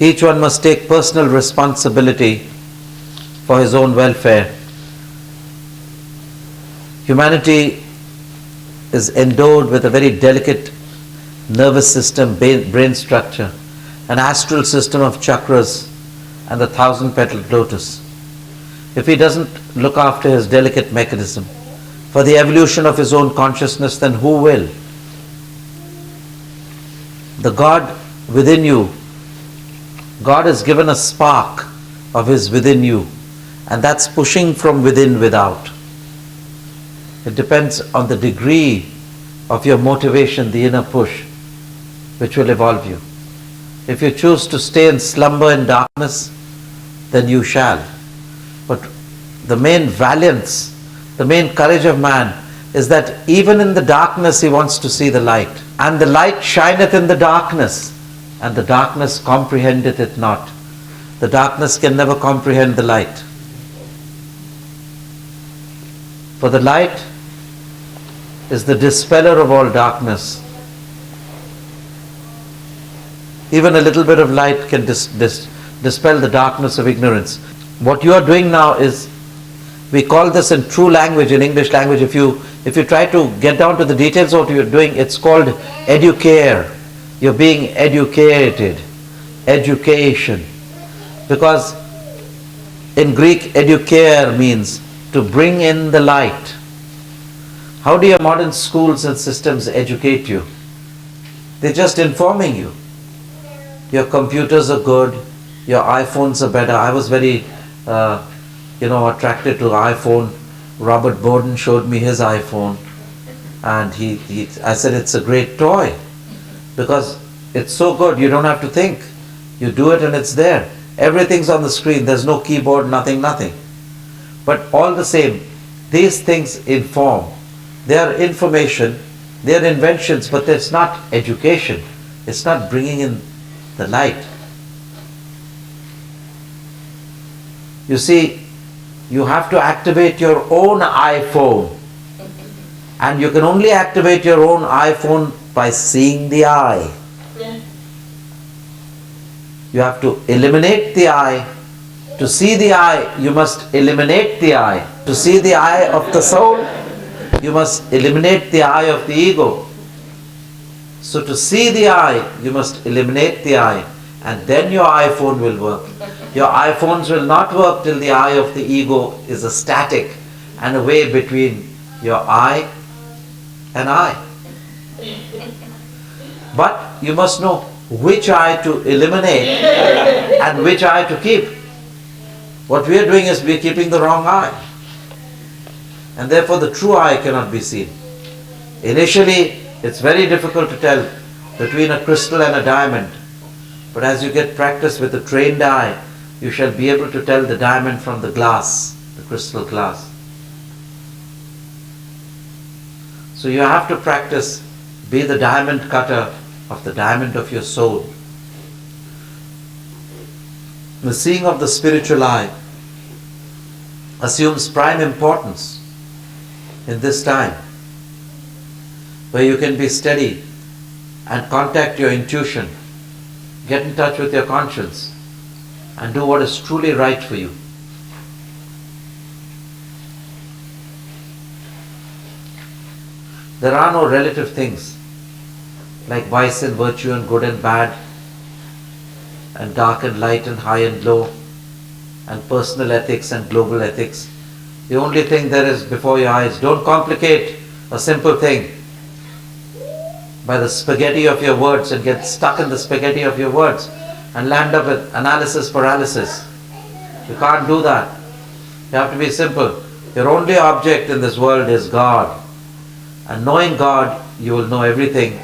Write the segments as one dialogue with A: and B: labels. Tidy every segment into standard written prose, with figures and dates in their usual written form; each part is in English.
A: Each one must take personal responsibility for his own welfare. Humanity is endowed with a very delicate nervous system, brain structure, an astral system of chakras, and the 1,000-petaled lotus. If he doesn't look after his delicate mechanism for the evolution of his own consciousness, then who will? The God within you, God has given a spark of His within you, and that's pushing from within without. It depends on the degree of your motivation, the inner push, which will evolve you. If you choose to stay in slumber and darkness, then you shall. But the main valiance, the main courage of man is that even in the darkness he wants to see the light. And the light shineth in the darkness, and the darkness comprehendeth it not. The darkness can never comprehend the light. For the light is the dispeller of all darkness. Even a little bit of light can dispel the darkness of ignorance. What you are doing now is, we call this in true language, in English language, if you try to get down to the details of what you are doing, it's called educare. You're being educated, education. Because in Greek, educare means to bring in the light. How do your modern schools and systems educate you? They're just informing you. Your computers are good, your iPhones are better. I was very attracted to iPhone. Robert Borden showed me his iPhone, and I said it's a great toy because it's so good, you don't have to think. You do it and it's there. Everything's on the screen, there's no keyboard, nothing. But all the same, these things inform. They are information, they are inventions, but it's not education. It's not bringing in the light. You see, you have to activate your own iPhone. And you can only activate your own iPhone by seeing the eye. You have to eliminate the eye. To see the eye, you must eliminate the eye. To see the eye of the soul, you must eliminate the eye of the ego. So to see the eye, you must eliminate the eye, and then your iPhone will work. Your iPhones will not work till the eye of the ego is a static and a way between your eye and I. But you must know which eye to eliminate and which eye to keep. What we are doing is we are keeping the wrong eye. And therefore the true eye cannot be seen. Initially, it's very difficult to tell between a crystal and a diamond. But as you get practice with a trained eye, you shall be able to tell the diamond from the glass, the crystal glass. So you have to practice, be the diamond cutter of the diamond of your soul. The seeing of the spiritual eye assumes prime importance in this time, where you can be steady and contact your intuition, get in touch with your conscience, and do what is truly right for you. There are no relative things like vice and virtue and good and bad, and dark and light and high and low, and personal ethics and global ethics. The only thing there is before your eyes. Don't complicate a simple thing by the spaghetti of your words and get stuck in the spaghetti of your words and land up with analysis paralysis. You can't do that. You have to be simple. Your only object in this world is God. And knowing God, you will know everything.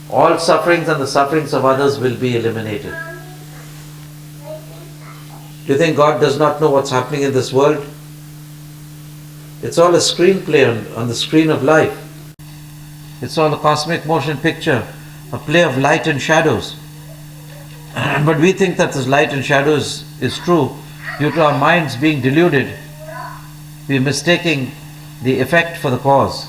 A: All sufferings and the sufferings of others will be eliminated. Do you think God does not know what's happening in this world? It's all a screenplay on the screen of life. It's all a cosmic motion picture, a play of light and shadows. But we think that this light and shadows is true due to our minds being deluded. We are mistaking the effect for the cause.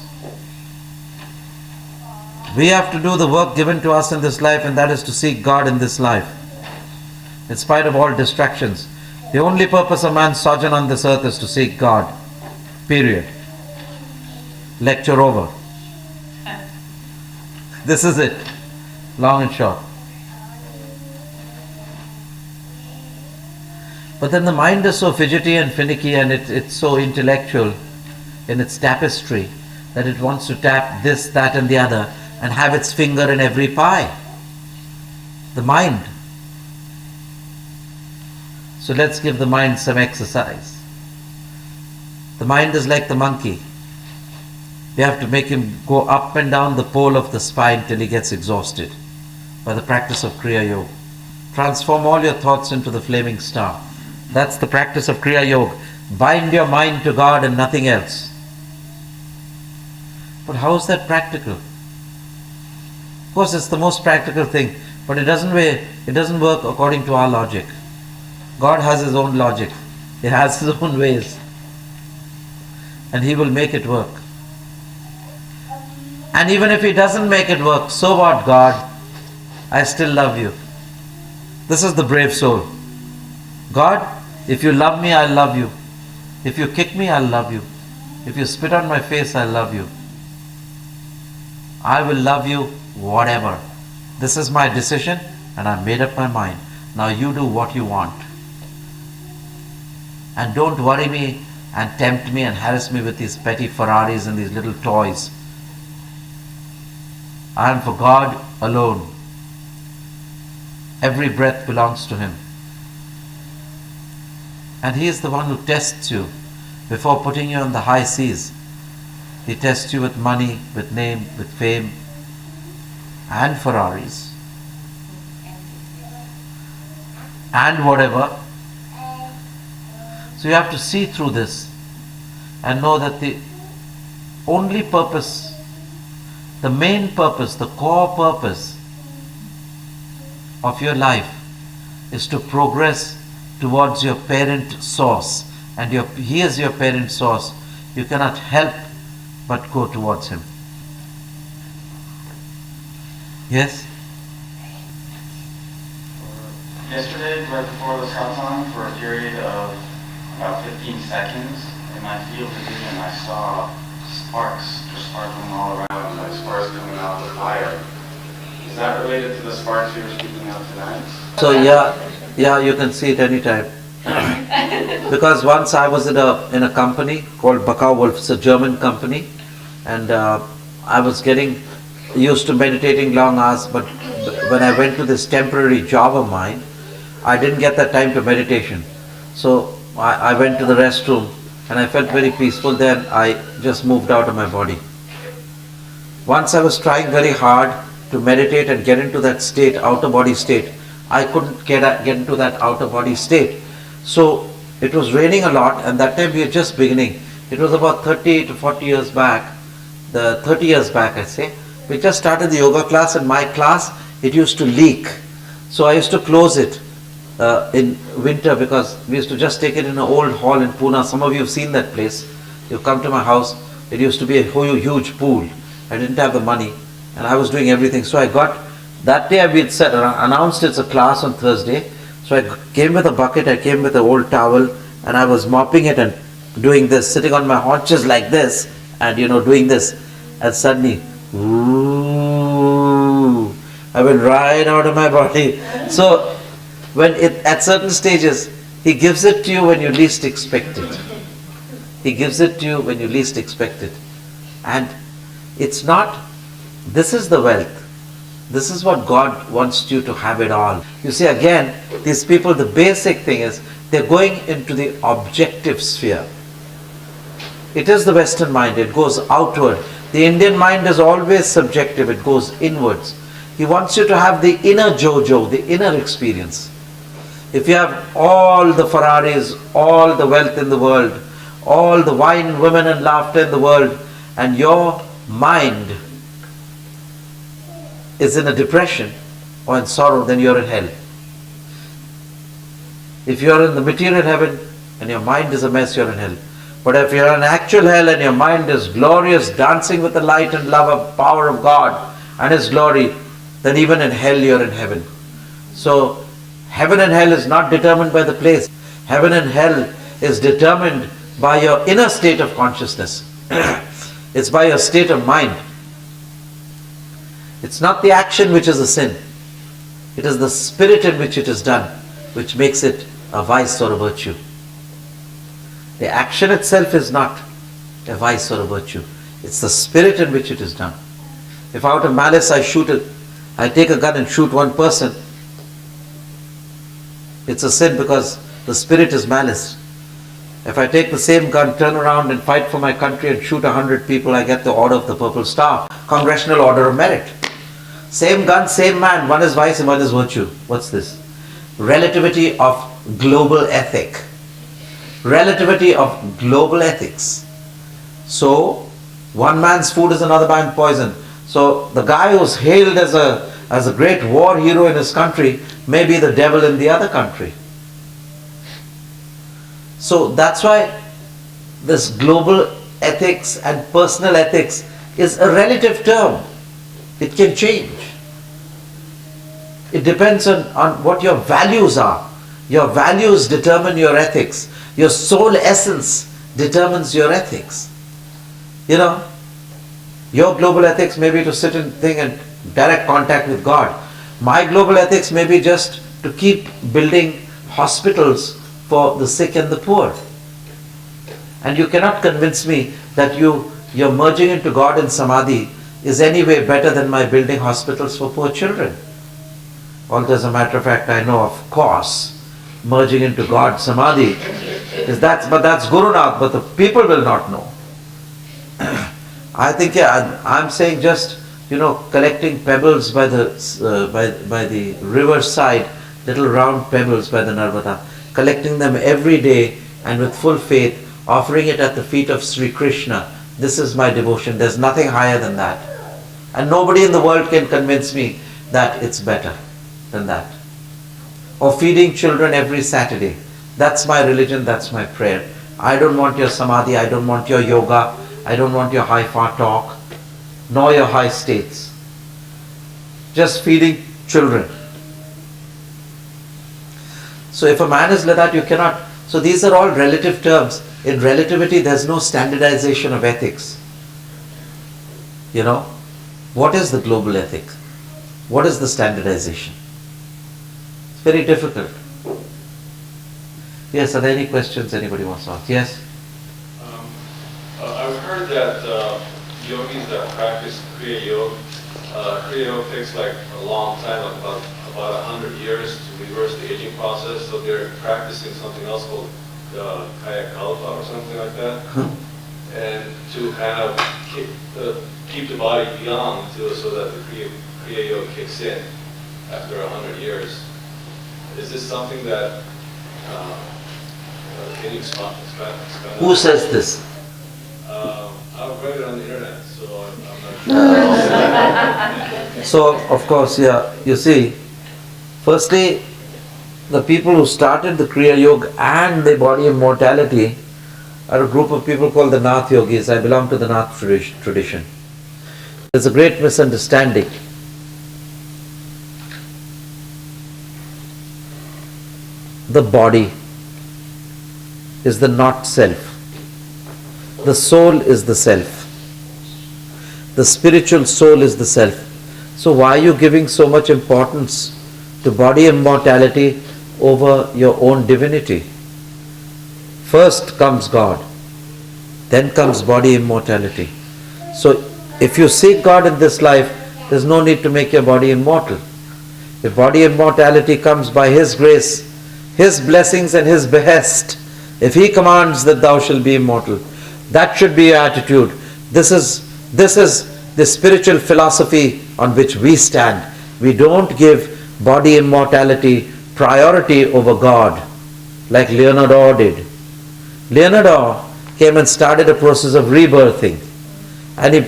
A: We have to do the work given to us in this life, and that is to seek God in this life. in spite of all distractions. The only purpose of man's sojourn on this earth is to seek God. Period. Lecture over. This is it. Long and short. But then the mind is so fidgety and finicky, and it's so intellectual in its tapestry that it wants to tap this, that and the other and have its finger in every pie. The mind. So let's give the mind some exercise. The mind is like the monkey. You have to make him go up and down the pole of the spine till he gets exhausted by the practice of Kriya Yoga. Transform all your thoughts into the flaming star. That's the practice of Kriya Yoga. Bind your mind to God and nothing else. But how is that practical? Of course, it's the most practical thing, but it doesn't work according to our logic. God has His own logic. He has His own ways. And He will make it work. And even if He doesn't make it work, so what, God? I still love you. This is the brave soul. God, if you love me, I'll love you. If you kick me, I'll love you. If you spit on my face, I'll love you. I will love you whatever. This is my decision and I've made up my mind. Now you do what you want. And don't worry me and tempt me and harass me with these petty Ferraris and these little toys. I am for God alone. Every breath belongs to Him. And He is the one who tests you before putting you on the high seas. He tests you with money, with name, with fame, and Ferraris, and whatever. So you have to see through this and know that the only purpose, the main purpose, the core purpose of your life is to progress towards your parent source. And He is your parent source. You cannot help but go towards Him. Yes?
B: Yesterday, right before the satsang, for a period of about 15 seconds, in my field of vision, I saw sparks just sparkling all around, like sparks coming out of the fire. Is that related to the sparks you were speaking of tonight?
A: So yeah, you can see it anytime. Because once I was in a company called Bakau Wolf, it's a German company, and I was getting used to meditating long hours, but when I went to this temporary job of mine, I didn't get that time to meditation. So I went to the restroom and I felt very peaceful. Then I just moved out of my body. Once I was trying very hard to meditate and get into that state, outer body state. I couldn't get into that outer body state. So it was raining a lot, and that time we were just beginning. It was about 30 to 40 years back. 30 years back, I say. We just started the yoga class, and my class, it used to leak. So I used to close it in winter, because we used to just take it in an old hall in Pune. Some of you have seen that place. You've come to my house. It used to be a huge pool. I didn't have the money, and I was doing everything. So I got, that day we had announced it's a class on Thursday. So I came with a bucket, I came with an old towel, and I was mopping it and doing this, sitting on my haunches like this, and doing this. And suddenly, ooh, I went right out of my body. So when at certain stages, He gives it to you when you least expect it. He gives it to you when you least expect it. And it's not, this is the wealth. This is what God wants you to have it all. You see, again, these people, the basic thing is, they're going into the objective sphere. It is the Western mind, it goes outward. The Indian mind is always subjective, it goes inwards. He wants you to have the inner Jojo, the inner experience. If you have all the Ferraris, all the wealth in the world, all the wine, women and laughter in the world, and your mind is in a depression or in sorrow, then you're in hell. If you're in the material heaven and your mind is a mess, you're in hell. But if you're in actual hell and your mind is glorious, dancing with the light and love of power of God and His glory, then even in hell you're in heaven. So Heaven and hell is not determined by the place. Heaven and hell is determined by your inner state of consciousness. It's by your state of mind. It's not the action which is a sin. It is the spirit in which it is done, which makes it a vice or a virtue. The action itself is not a vice or a virtue. It's the spirit in which it is done. If out of malice I take a gun and shoot one person, it's a sin because the spirit is malice. If I take the same gun, turn around and fight for my country and shoot 100 people, I get the Order of the Purple Star, Congressional Order of Merit. Same gun, same man, one is vice and one is virtue. What's this? Relativity of global ethic. Relativity of global ethics. So, one man's food is another man's poison. So, the guy who's hailed as a great war hero in his country may be the devil in the other country. So, that's why this global ethics and personal ethics is a relative term. It can change. It depends on what your values are. Your values determine your ethics. Your soul essence determines your ethics. You know, your global ethics may be to sit and think and direct contact with God. My global ethics may be just to keep building hospitals for the sick and the poor. And you cannot convince me that your merging into God in Samadhi is any way better than my building hospitals for poor children. Although as a matter of fact I know, of course, merging into God Samadhi but that's Gurunath, but the people will not know. I think I'm saying just collecting pebbles by the river side, little round pebbles by the Narmada, collecting them every day and with full faith, offering it at the feet of Sri Krishna. This is my devotion. There's nothing higher than that. And nobody in the world can convince me that it's better than that. Or feeding children every Saturday. That's my religion, that's my prayer. I don't want your samadhi, I don't want your yoga, I don't want your high-far talk, nor your high states. Just feeding children. So if a man is like that, you cannot. So these are all relative terms. In relativity, there's no standardization of ethics. What is the global ethic? What is the standardization? It's very difficult. Yes, are there any questions anybody wants to ask? Yes?
C: I've heard that yogis that practice Kriya Yoga takes like a long time, like about 100 years to reverse the aging process. So they're practicing something else called Kaya Kalpa or something like that. And to kind of keep the body young so that the Kriya Yoga kicks in after 100 years. Is this something that can you expand
A: Who says this?
C: I've read it on the internet, so I'm not sure.
A: So, of course, you see, firstly, the people who started the Kriya Yoga and the body immortality are a group of people called the Nath Yogis. I belong to the Nath tradition. There's a great misunderstanding. The body is the not self. The soul is the self. The spiritual soul is the self. So why are you giving so much importance to body immortality over your own divinity? First comes God, then comes body immortality. So if you seek God in this life, there's no need to make your body immortal. If body immortality comes by His grace, His blessings and His behest, if He commands that thou shalt be immortal, that should be your attitude. This is the spiritual philosophy on which we stand. We don't give body immortality priority over God like Leonardo did. Leonardo came and started a process of rebirthing, and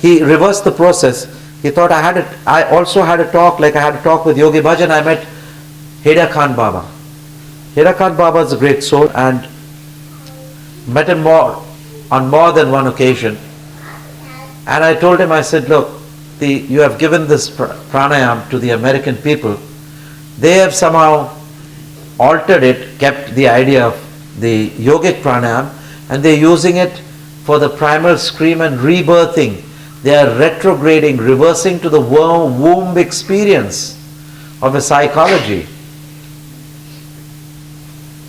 A: he reversed the process. He thought, I also had a talk, like I had a talk with Yogi Bhajan. I met Heda Khan Baba. Heda Khan Baba is a great soul, and met him on more than one occasion. And I told him, I said, look, you have given this pranayam to the American people. They have somehow altered it, kept the idea of the yogic pranayam, and they're using it for the primal scream and rebirthing. They are retrograding, reversing to the womb experience of a psychology.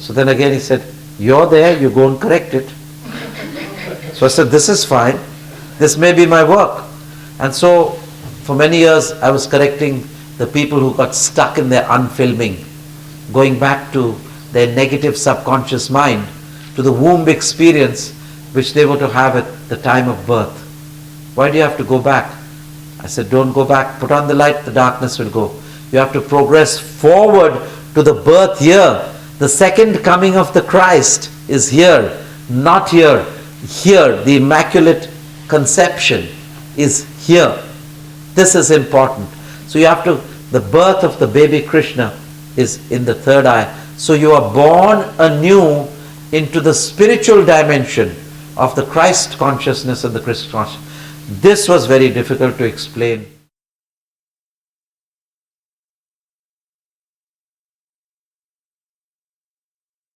A: So then again he said, you're there, you go and correct it. So I said, this is fine. This may be my work. And so for many years I was correcting the people who got stuck in their unfilming, going back to their negative subconscious mind, to the womb experience which they were to have at the time of birth. Why do you have to go back? I said, don't go back. Put on the light, the darkness will go. You have to progress forward to the birth here. The second coming of the Christ is here, not here. Here, the Immaculate Conception is here. This is important. So you have to, the birth of the baby Krishna is in the third eye. So you are born anew into the spiritual dimension of the Christ consciousness and the Christ consciousness. This was very difficult to explain.